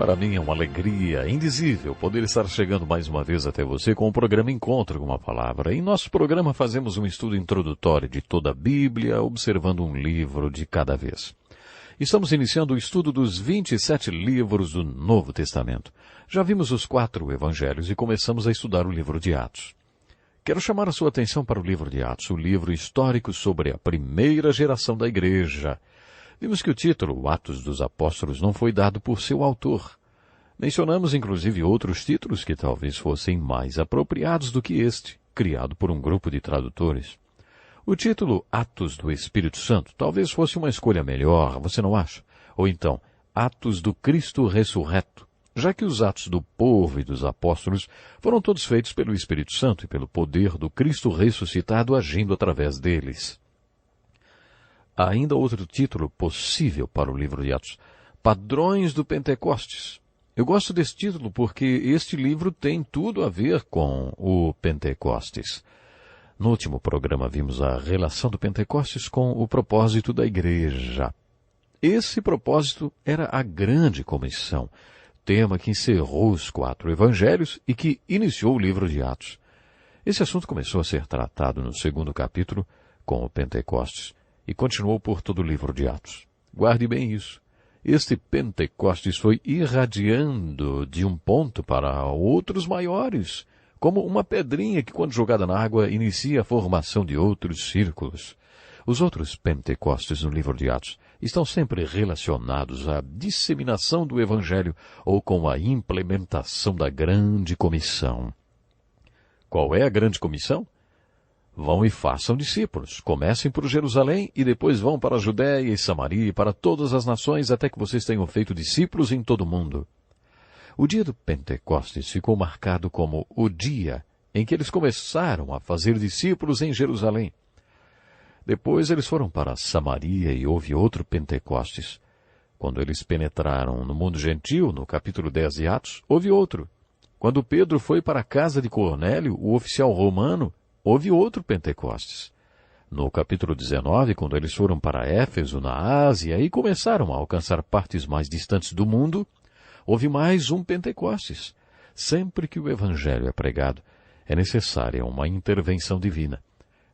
Para mim é uma alegria indizível poder estar chegando mais uma vez até você com o programa Encontro com uma Palavra. Em nosso programa fazemos um estudo introdutório de toda a Bíblia, observando um livro de cada vez. Estamos iniciando o estudo dos 27 livros do Novo Testamento. Já vimos os 4 evangelhos e começamos a estudar o livro de Atos. Quero chamar a sua atenção para o livro de Atos, o livro histórico sobre a primeira geração da igreja. Vimos que o título, Atos dos Apóstolos, não foi dado por seu autor. Mencionamos inclusive outros títulos que talvez fossem mais apropriados do que este, criado por um grupo de tradutores. O título Atos do Espírito Santo talvez fosse uma escolha melhor, você não acha? Ou então, Atos do Cristo Ressurreto, já que os atos do povo e dos apóstolos foram todos feitos pelo Espírito Santo e pelo poder do Cristo ressuscitado agindo através deles. Há ainda outro título possível para o livro de Atos, Padrões do Pentecostes. Eu gosto desse título porque este livro tem tudo a ver com o Pentecostes. No último programa vimos a relação do Pentecostes com o propósito da igreja. Esse propósito era a grande comissão, tema que encerrou os 4 evangelhos e que iniciou o livro de Atos. Esse assunto começou a ser tratado no 2º capítulo, com o Pentecostes, e continuou por todo o livro de Atos. Guarde bem isso. Este Pentecostes foi irradiando de um ponto para outros maiores, como uma pedrinha que, quando jogada na água, inicia a formação de outros círculos. Os outros Pentecostes no livro de Atos estão sempre relacionados à disseminação do Evangelho ou com a implementação da grande comissão. Qual é a grande comissão? Vão e façam discípulos. Comecem por Jerusalém e depois vão para a Judéia e Samaria e para todas as nações até que vocês tenham feito discípulos em todo o mundo. O dia do Pentecostes ficou marcado como o dia em que eles começaram a fazer discípulos em Jerusalém. Depois eles foram para Samaria e houve outro Pentecostes. Quando eles penetraram no mundo gentil, no capítulo 10 de Atos, houve outro. Quando Pedro foi para a casa de Cornélio, o oficial romano, houve outro Pentecostes. No capítulo 19, quando eles foram para Éfeso, na Ásia, e começaram a alcançar partes mais distantes do mundo, houve mais um Pentecostes. Sempre que o Evangelho é pregado, é necessária uma intervenção divina.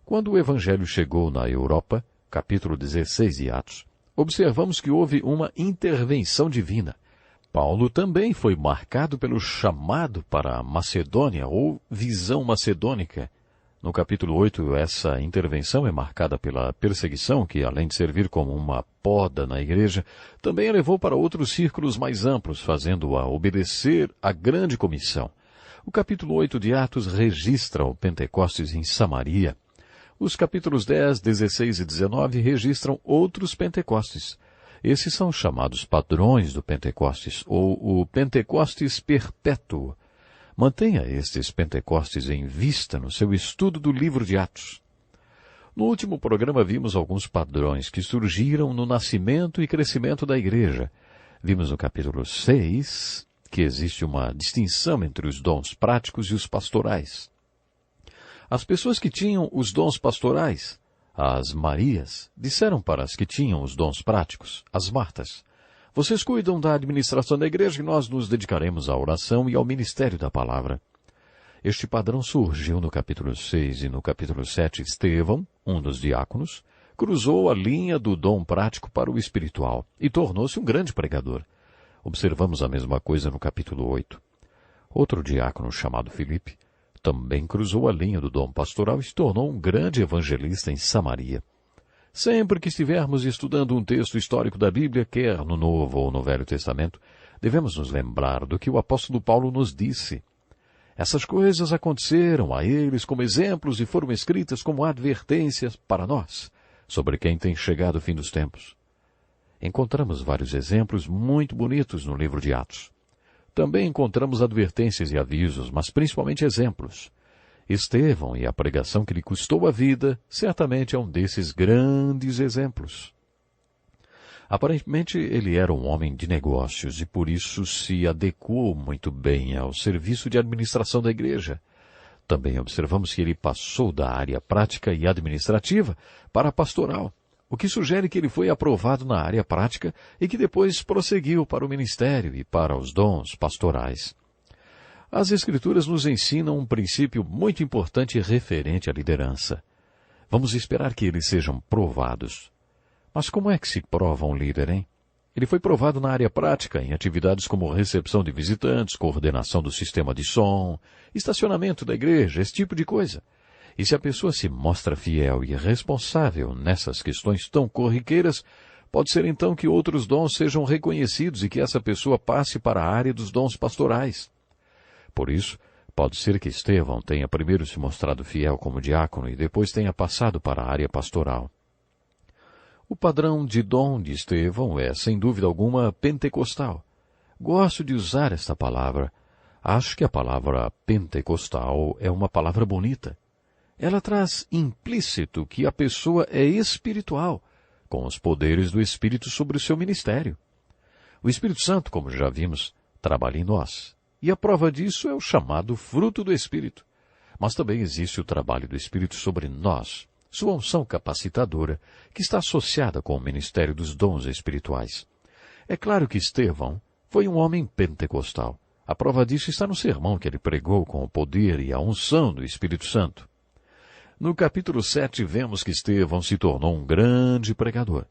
Quando o Evangelho chegou na Europa, capítulo 16 de Atos, observamos que houve uma intervenção divina. Paulo também foi marcado pelo chamado para a Macedônia, ou visão macedônica. No capítulo 8, essa intervenção é marcada pela perseguição, que, além de servir como uma poda na igreja, também a levou para outros círculos mais amplos, fazendo-a obedecer à grande comissão. O capítulo 8 de Atos registra o Pentecostes em Samaria. Os capítulos 10, 16 e 19 registram outros Pentecostes. Esses são chamados padrões do Pentecostes, ou o Pentecostes perpétuo. Mantenha estes Pentecostes em vista no seu estudo do livro de Atos. No último programa vimos alguns padrões que surgiram no nascimento e crescimento da igreja. Vimos no capítulo 6 que existe uma distinção entre os dons práticos e os pastorais. As pessoas que tinham os dons pastorais, as Marias, disseram para as que tinham os dons práticos, as Martas, vocês cuidam da administração da igreja e nós nos dedicaremos à oração e ao ministério da palavra. Este padrão surgiu no capítulo 6 e no capítulo 7. Estevão, um dos diáconos, cruzou a linha do dom prático para o espiritual e tornou-se um grande pregador. Observamos a mesma coisa no capítulo 8. Outro diácono, chamado Filipe, também cruzou a linha do dom pastoral e se tornou um grande evangelista em Samaria. Sempre que estivermos estudando um texto histórico da Bíblia, quer no Novo ou no Velho Testamento, devemos nos lembrar do que o apóstolo Paulo nos disse. Essas coisas aconteceram a eles como exemplos e foram escritas como advertências para nós, sobre quem tem chegado o fim dos tempos. Encontramos vários exemplos muito bonitos no livro de Atos. Também encontramos advertências e avisos, mas principalmente exemplos. Estevão e a pregação que lhe custou a vida, certamente é um desses grandes exemplos. Aparentemente, ele era um homem de negócios e por isso se adequou muito bem ao serviço de administração da igreja. Também observamos que ele passou da área prática e administrativa para a pastoral, o que sugere que ele foi aprovado na área prática e que depois prosseguiu para o ministério e para os dons pastorais. As Escrituras nos ensinam um princípio muito importante referente à liderança. Vamos esperar que eles sejam provados. Mas como é que se prova um líder, hein? Ele foi provado na área prática, em atividades como recepção de visitantes, coordenação do sistema de som, estacionamento da igreja, esse tipo de coisa. E se a pessoa se mostra fiel e responsável nessas questões tão corriqueiras, pode ser então que outros dons sejam reconhecidos e que essa pessoa passe para a área dos dons pastorais. Por isso, pode ser que Estevão tenha primeiro se mostrado fiel como diácono e depois tenha passado para a área pastoral. O padrão de dom de Estevão é, sem dúvida alguma, pentecostal. Gosto de usar esta palavra. Acho que a palavra pentecostal é uma palavra bonita. Ela traz implícito que a pessoa é espiritual, com os poderes do Espírito sobre o seu ministério. O Espírito Santo, como já vimos, trabalha em nós. E a prova disso é o chamado fruto do Espírito. Mas também existe o trabalho do Espírito sobre nós, sua unção capacitadora, que está associada com o ministério dos dons espirituais. É claro que Estevão foi um homem pentecostal. A prova disso está no sermão que ele pregou com o poder e a unção do Espírito Santo. No capítulo 7, vemos que Estevão se tornou um grande pregador.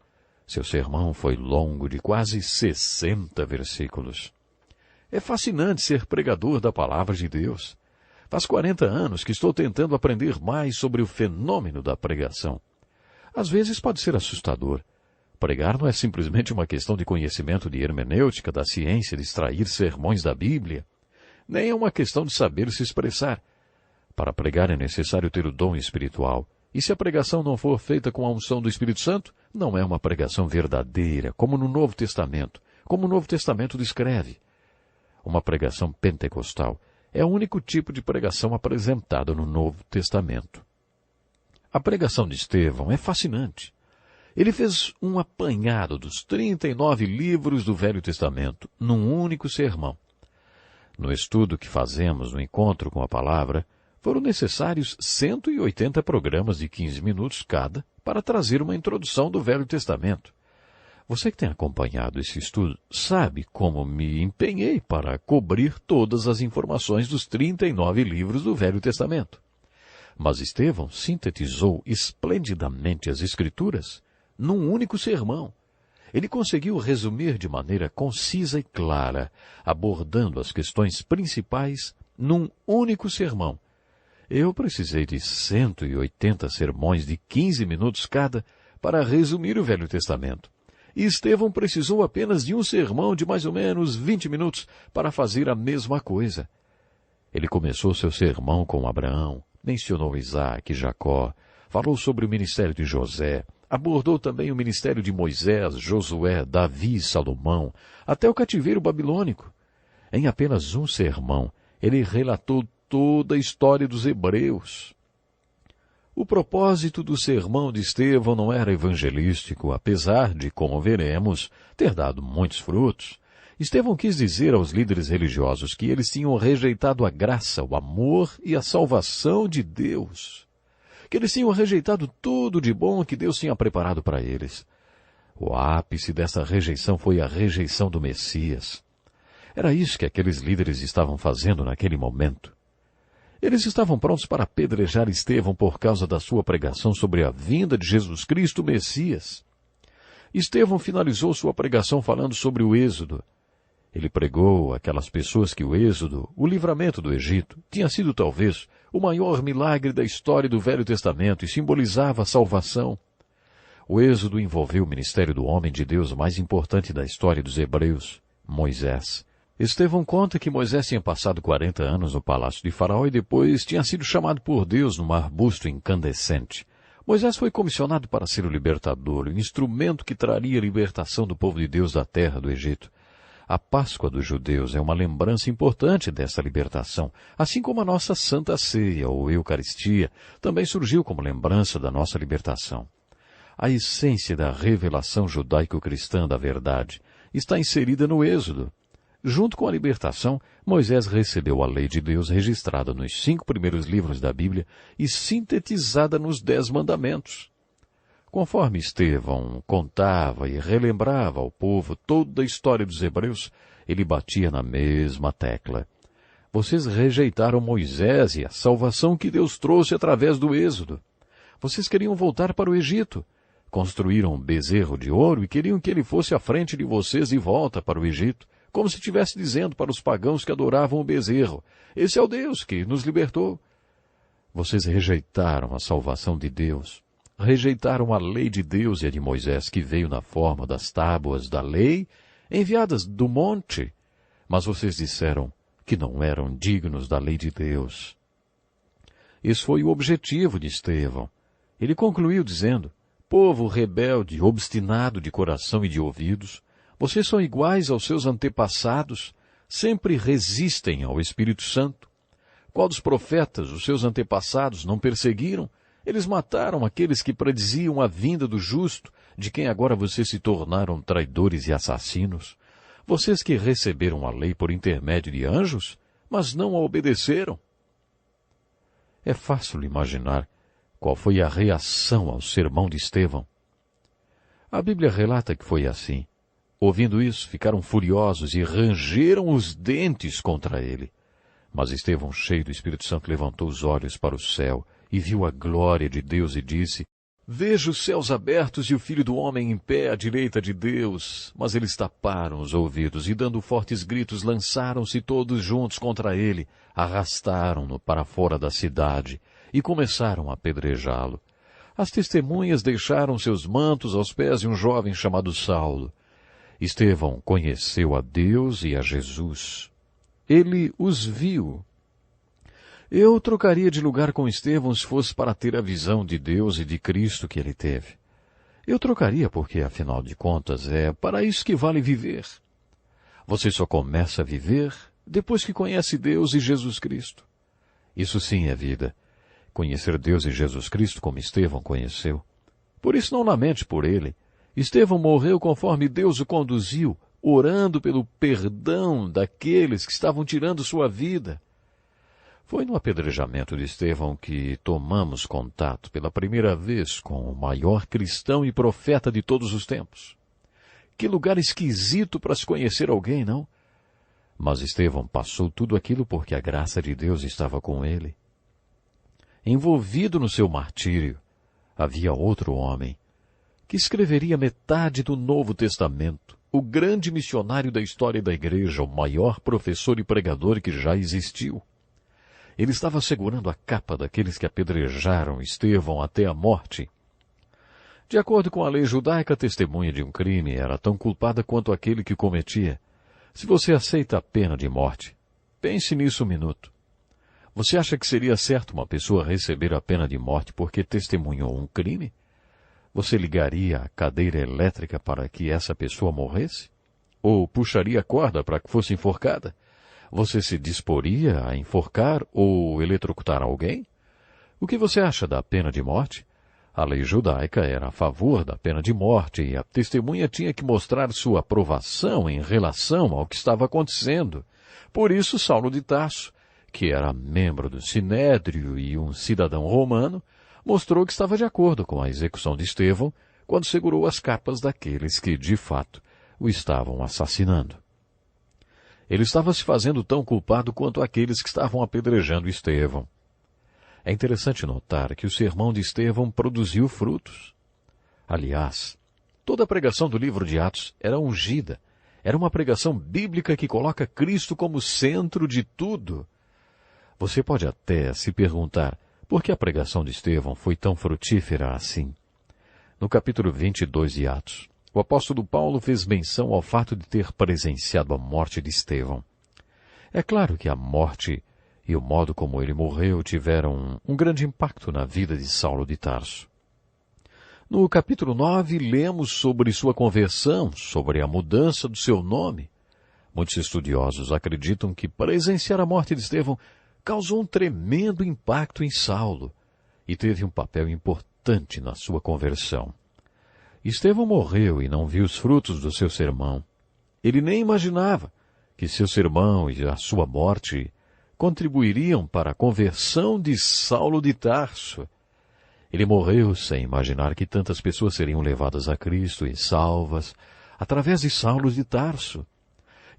Seu sermão foi longo de quase 60 versículos. É fascinante ser pregador da palavra de Deus. Faz 40 anos que estou tentando aprender mais sobre o fenômeno da pregação. Às vezes pode ser assustador. Pregar não é simplesmente uma questão de conhecimento de hermenêutica, da ciência de extrair sermões da Bíblia. Nem é uma questão de saber se expressar. Para pregar é necessário ter o dom espiritual. E se a pregação não for feita com a unção do Espírito Santo, não é uma pregação verdadeira, como no Novo Testamento, como o Novo Testamento descreve. Uma pregação pentecostal é o único tipo de pregação apresentada no Novo Testamento. A pregação de Estevão é fascinante. Ele fez um apanhado dos 39 livros do Velho Testamento num único sermão. No estudo que fazemos no Encontro com a Palavra, foram necessários 180 programas de 15 minutos cada para trazer uma introdução do Velho Testamento. Você que tem acompanhado esse estudo sabe como me empenhei para cobrir todas as informações dos 39 livros do Velho Testamento. Mas Estevão sintetizou esplendidamente as Escrituras num único sermão. Ele conseguiu resumir de maneira concisa e clara, abordando as questões principais num único sermão. Eu precisei de 180 sermões de 15 minutos cada para resumir o Velho Testamento. E Estevão precisou apenas de um sermão de mais ou menos 20 minutos para fazer a mesma coisa. Ele começou seu sermão com Abraão, mencionou Isaac e Jacó, falou sobre o ministério de José, abordou também o ministério de Moisés, Josué, Davi e Salomão, até o cativeiro babilônico. Em apenas um sermão, ele relatou toda a história dos hebreus. O propósito do sermão de Estevão não era evangelístico, apesar de, como veremos, ter dado muitos frutos. Estevão quis dizer aos líderes religiosos que eles tinham rejeitado a graça, o amor e a salvação de Deus. Que eles tinham rejeitado tudo de bom que Deus tinha preparado para eles. O ápice dessa rejeição foi a rejeição do Messias. Era isso que aqueles líderes estavam fazendo naquele momento. Eles estavam prontos para apedrejar Estevão por causa da sua pregação sobre a vinda de Jesus Cristo, o Messias. Estevão finalizou sua pregação falando sobre o Êxodo. Ele pregou àquelas pessoas que o Êxodo, o livramento do Egito, tinha sido talvez o maior milagre da história do Velho Testamento e simbolizava a salvação. O Êxodo envolveu o ministério do homem de Deus mais importante da história dos hebreus, Moisés. Estevão conta que Moisés tinha passado 40 anos no palácio de Faraó e depois tinha sido chamado por Deus num arbusto incandescente. Moisés foi comissionado para ser o libertador, o instrumento que traria a libertação do povo de Deus da terra do Egito. A Páscoa dos judeus é uma lembrança importante dessa libertação, assim como a nossa Santa Ceia, ou Eucaristia, também surgiu como lembrança da nossa libertação. A essência da revelação judaico-cristã da verdade está inserida no Êxodo. Junto com a libertação, Moisés recebeu a lei de Deus registrada nos 5 primeiros livros da Bíblia e sintetizada nos 10 mandamentos. Conforme Estevão contava e relembrava ao povo toda a história dos hebreus, ele batia na mesma tecla. Vocês rejeitaram Moisés e a salvação que Deus trouxe através do Êxodo. Vocês queriam voltar para o Egito. Construíram um bezerro de ouro e queriam que ele fosse à frente de vocês de volta para o Egito, como se estivesse dizendo para os pagãos que adoravam o bezerro: esse é o Deus que nos libertou. Vocês rejeitaram a salvação de Deus. Rejeitaram a lei de Deus e a de Moisés, que veio na forma das tábuas da lei, enviadas do monte. Mas vocês disseram que não eram dignos da lei de Deus. Esse foi o objetivo de Estevão. Ele concluiu dizendo: povo rebelde, obstinado de coração e de ouvidos, vocês são iguais aos seus antepassados, sempre resistem ao Espírito Santo. Qual dos profetas os seus antepassados não perseguiram? Eles mataram aqueles que prediziam a vinda do justo, de quem agora vocês se tornaram traidores e assassinos. Vocês que receberam a lei por intermédio de anjos, mas não a obedeceram. É fácil imaginar qual foi a reação ao sermão de Estevão. A Bíblia relata que foi assim. Ouvindo isso, ficaram furiosos e rangeram os dentes contra ele. Mas Estevão, cheio do Espírito Santo, levantou os olhos para o céu e viu a glória de Deus e disse: vejo os céus abertos e o Filho do Homem em pé à direita de Deus. Mas eles taparam os ouvidos e, dando fortes gritos, lançaram-se todos juntos contra ele, arrastaram-no para fora da cidade e começaram a apedrejá-lo. As testemunhas deixaram seus mantos aos pés de um jovem chamado Saulo. Estevão conheceu a Deus e a Jesus. Ele os viu. Eu trocaria de lugar com Estevão se fosse para ter a visão de Deus e de Cristo que ele teve. Eu trocaria porque, afinal de contas, é para isso que vale viver. Você só começa a viver depois que conhece Deus e Jesus Cristo. Isso sim é vida. Conhecer Deus e Jesus Cristo como Estevão conheceu. Por isso não lamente por ele. Estevão morreu conforme Deus o conduziu, orando pelo perdão daqueles que estavam tirando sua vida. Foi no apedrejamento de Estevão que tomamos contato pela primeira vez com o maior cristão e profeta de todos os tempos. Que lugar esquisito para se conhecer alguém, não? Mas Estevão passou tudo aquilo porque a graça de Deus estava com ele. Envolvido no seu martírio, havia outro homem que escreveria metade do Novo Testamento, o grande missionário da história da igreja, o maior professor e pregador que já existiu. Ele estava segurando a capa daqueles que apedrejaram Estevão até a morte. De acordo com a lei judaica, a testemunha de um crime era tão culpada quanto aquele que cometia. Se você aceita a pena de morte, pense nisso um minuto. Você acha que seria certo uma pessoa receber a pena de morte porque testemunhou um crime? Você ligaria a cadeira elétrica para que essa pessoa morresse? Ou puxaria a corda para que fosse enforcada? Você se disporia a enforcar ou eletrocutar alguém? O que você acha da pena de morte? A lei judaica era a favor da pena de morte e a testemunha tinha que mostrar sua aprovação em relação ao que estava acontecendo. Por isso, Saulo de Tarso, que era membro do Sinédrio e um cidadão romano, mostrou que estava de acordo com a execução de Estevão quando segurou as capas daqueles que, de fato, o estavam assassinando. Ele estava se fazendo tão culpado quanto aqueles que estavam apedrejando Estevão. É interessante notar que o sermão de Estevão produziu frutos. Aliás, toda a pregação do livro de Atos era ungida. Era uma pregação bíblica que coloca Cristo como centro de tudo. Você pode até se perguntar por que a pregação de Estevão foi tão frutífera assim. No capítulo 22 de Atos, o apóstolo Paulo fez menção ao fato de ter presenciado a morte de Estevão. É claro que a morte e o modo como ele morreu tiveram um grande impacto na vida de Saulo de Tarso. No capítulo 9, lemos sobre sua conversão, sobre a mudança do seu nome. Muitos estudiosos acreditam que presenciar a morte de Estevão causou um tremendo impacto em Saulo e teve um papel importante na sua conversão. Estevão morreu e não viu os frutos do seu sermão. Ele nem imaginava que seu sermão e a sua morte contribuiriam para a conversão de Saulo de Tarso. Ele morreu sem imaginar que tantas pessoas seriam levadas a Cristo e salvas através de Saulo de Tarso.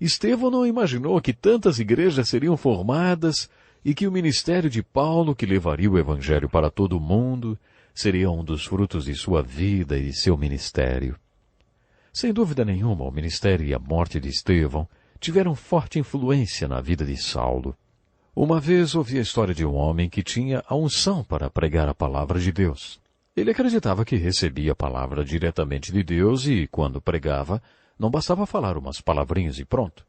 Estevão não imaginou que tantas igrejas seriam formadas e que o ministério de Paulo, que levaria o Evangelho para todo o mundo, seria um dos frutos de sua vida e de seu ministério. Sem dúvida nenhuma, o ministério e a morte de Estevão tiveram forte influência na vida de Saulo. Uma vez ouvi a história de um homem que tinha a unção para pregar a palavra de Deus. Ele acreditava que recebia a palavra diretamente de Deus e, quando pregava, não bastava falar umas palavrinhas e pronto.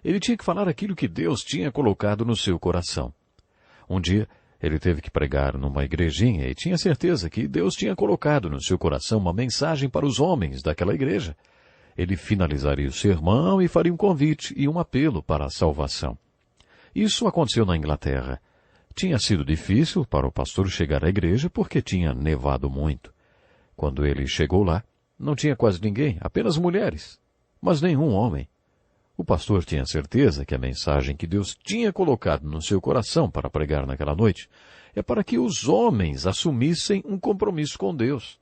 Ele tinha que falar aquilo que Deus tinha colocado no seu coração. Um dia, ele teve que pregar numa igrejinha e tinha certeza que Deus tinha colocado no seu coração uma mensagem para os homens daquela igreja. Ele finalizaria o sermão e faria um convite e um apelo para a salvação. Isso aconteceu na Inglaterra. Tinha sido difícil para o pastor chegar à igreja porque tinha nevado muito. Quando ele chegou lá, não tinha quase ninguém, apenas mulheres, mas nenhum homem. O pastor tinha certeza que a mensagem que Deus tinha colocado no seu coração para pregar naquela noite é para que os homens assumissem um compromisso com Deus.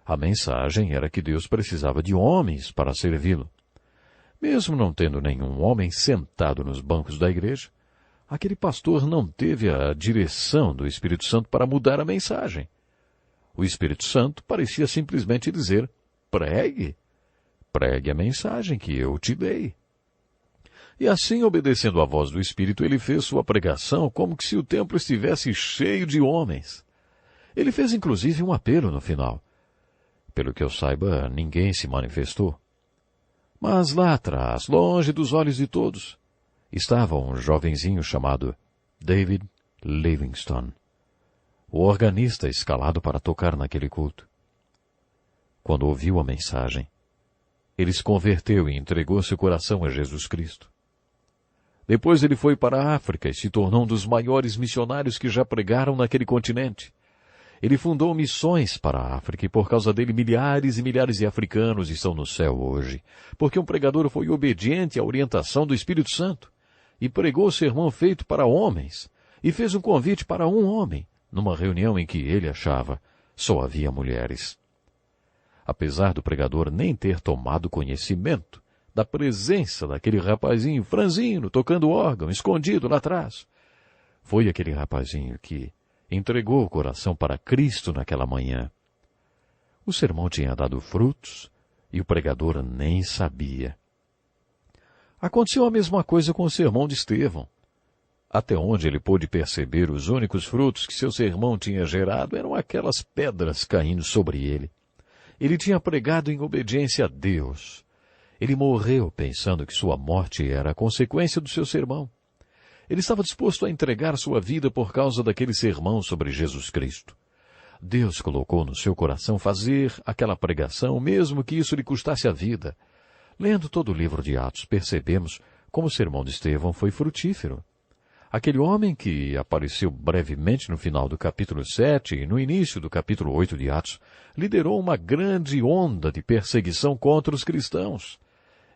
A mensagem era que Deus precisava de homens para servi-lo. Mesmo não tendo nenhum homem sentado nos bancos da igreja, aquele pastor não teve a direção do Espírito Santo para mudar a mensagem. O Espírito Santo parecia simplesmente dizer: pregue. Pregue a mensagem que eu te dei. E assim, obedecendo à voz do Espírito, ele fez sua pregação como que se o templo estivesse cheio de homens. Ele fez inclusive um apelo no final. Pelo que eu saiba, ninguém se manifestou. Mas lá atrás, longe dos olhos de todos, estava um jovenzinho chamado David Livingstone, o organista escalado para tocar naquele culto. Quando ouviu a mensagem, ele se converteu e entregou seu coração a Jesus Cristo. Depois ele foi para a África e se tornou um dos maiores missionários que já pregaram naquele continente. Ele fundou missões para a África e por causa dele milhares e milhares de africanos estão no céu hoje, porque um pregador foi obediente à orientação do Espírito Santo e pregou o sermão feito para homens e fez um convite para um homem, numa reunião em que ele achava só havia mulheres. Apesar do pregador nem ter tomado conhecimento da presença daquele rapazinho franzino tocando órgão, escondido lá atrás, foi aquele rapazinho que entregou o coração para Cristo naquela manhã. O sermão tinha dado frutos e o pregador nem sabia. Aconteceu a mesma coisa com o sermão de Estevão. Até onde ele pôde perceber, os únicos frutos que seu sermão tinha gerado eram aquelas pedras caindo sobre ele. Ele tinha pregado em obediência a Deus. Ele morreu pensando que sua morte era a consequência do seu sermão. Ele estava disposto a entregar sua vida por causa daquele sermão sobre Jesus Cristo. Deus colocou no seu coração fazer aquela pregação, mesmo que isso lhe custasse a vida. Lendo todo o livro de Atos, percebemos como o sermão de Estevão foi frutífero. Aquele homem que apareceu brevemente no final do capítulo 7 e no início do capítulo 8 de Atos, liderou uma grande onda de perseguição contra os cristãos.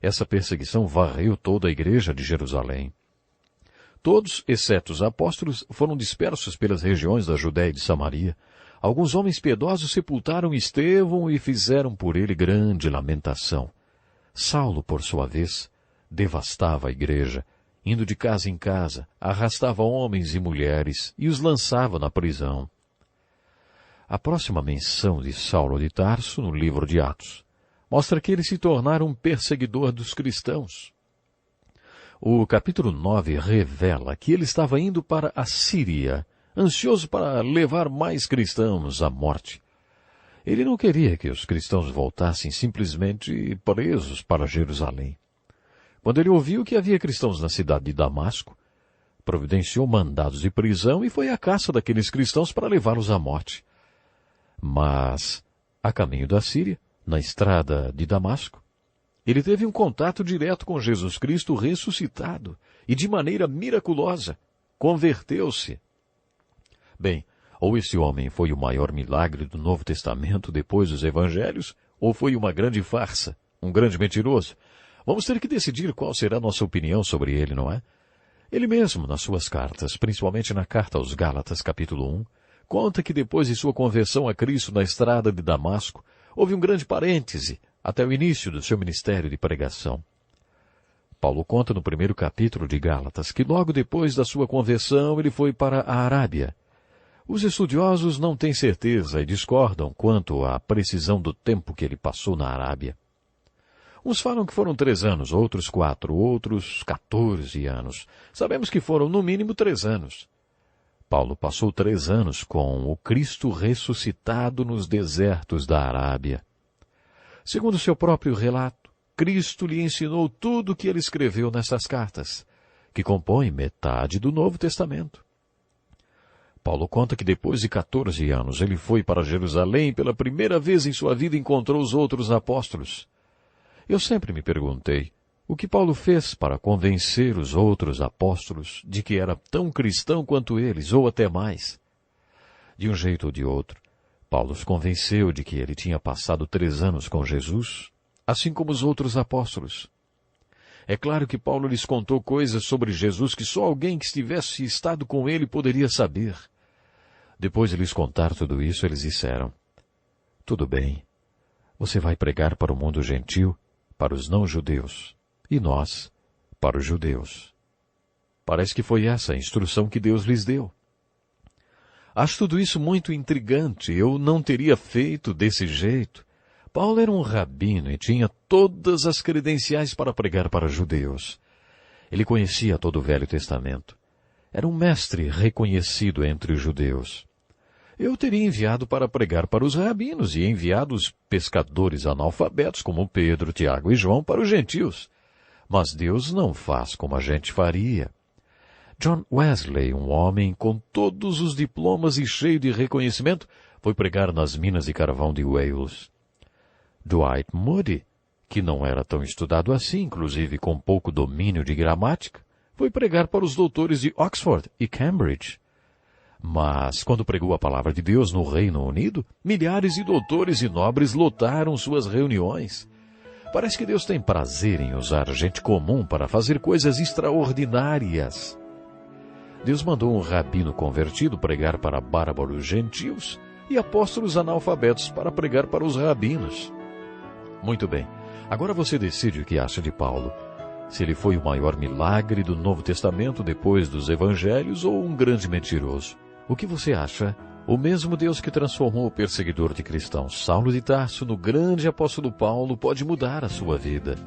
Essa perseguição varreu toda a igreja de Jerusalém. Todos, exceto os apóstolos, foram dispersos pelas regiões da Judéia e de Samaria. Alguns homens piedosos sepultaram Estevão e fizeram por ele grande lamentação. Saulo, por sua vez, devastava a igreja, indo de casa em casa, arrastava homens e mulheres e os lançava na prisão. A próxima menção de Saulo de Tarso, no livro de Atos, mostra que ele se tornara um perseguidor dos cristãos. O capítulo 9 revela que ele estava indo para a Síria, ansioso para levar mais cristãos à morte. Ele não queria que os cristãos voltassem simplesmente presos para Jerusalém. Quando ele ouviu que havia cristãos na cidade de Damasco, providenciou mandados de prisão e foi à caça daqueles cristãos para levá-los à morte. Mas, a caminho da Síria, na estrada de Damasco, ele teve um contato direto com Jesus Cristo ressuscitado e, de maneira miraculosa, converteu-se. Bem, ou esse homem foi o maior milagre do Novo Testamento depois dos Evangelhos, ou foi uma grande farsa, um grande mentiroso. Vamos ter que decidir qual será a nossa opinião sobre ele, não é? Ele mesmo, nas suas cartas, principalmente na carta aos Gálatas, capítulo 1, conta que depois de sua conversão a Cristo na estrada de Damasco, houve um grande parêntese até o início do seu ministério de pregação. Paulo conta no primeiro capítulo de Gálatas que logo depois da sua conversão ele foi para a Arábia. Os estudiosos não têm certeza e discordam quanto à precisão do tempo que ele passou na Arábia. Uns falam que foram 3 anos, outros 4, outros 14 anos. Sabemos que foram no mínimo 3 anos. Paulo passou 3 anos com o Cristo ressuscitado nos desertos da Arábia. Segundo seu próprio relato, Cristo lhe ensinou tudo o que ele escreveu nessas cartas, que compõem metade do Novo Testamento. Paulo conta que depois de 14 anos ele foi para Jerusalém pela primeira vez em sua vida e encontrou os outros apóstolos. Eu sempre me perguntei, o que Paulo fez para convencer os outros apóstolos de que era tão cristão quanto eles, ou até mais? De um jeito ou de outro, Paulo os convenceu de que ele tinha passado 3 anos com Jesus, assim como os outros apóstolos. É claro que Paulo lhes contou coisas sobre Jesus que só alguém que estivesse estado com ele poderia saber. Depois de lhes contar tudo isso, eles disseram, tudo bem, você vai pregar para o mundo gentil, para os não-judeus, e nós, para os judeus. Parece que foi essa a instrução que Deus lhes deu. Acho tudo isso muito intrigante, eu não teria feito desse jeito. Paulo era um rabino e tinha todas as credenciais para pregar para judeus. Ele conhecia todo o Velho Testamento. Era um mestre reconhecido entre os judeus. Eu teria enviado para pregar para os rabinos e enviado os pescadores analfabetos como Pedro, Tiago e João para os gentios. Mas Deus não faz como a gente faria. John Wesley, um homem com todos os diplomas e cheio de reconhecimento, foi pregar nas minas de carvão de Wales. Dwight Moody, que não era tão estudado assim, inclusive com pouco domínio de gramática, foi pregar para os doutores de Oxford e Cambridge. Mas, quando pregou a palavra de Deus no Reino Unido, milhares de doutores e nobres lotaram suas reuniões. Parece que Deus tem prazer em usar gente comum para fazer coisas extraordinárias. Deus mandou um rabino convertido pregar para bárbaros gentios e apóstolos analfabetos para pregar para os rabinos. Muito bem, agora você decide o que acha de Paulo. Se ele foi o maior milagre do Novo Testamento depois dos Evangelhos ou um grande mentiroso. O que você acha? O mesmo Deus que transformou o perseguidor de cristãos, Saulo de Tarso, no grande apóstolo Paulo, pode mudar a sua vida.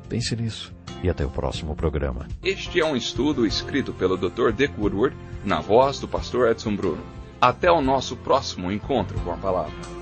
Pense nisso e até o próximo programa. Este é um estudo escrito pelo Dr. Dick Woodward, na voz do pastor Edson Bruno. Até o nosso próximo encontro com a palavra.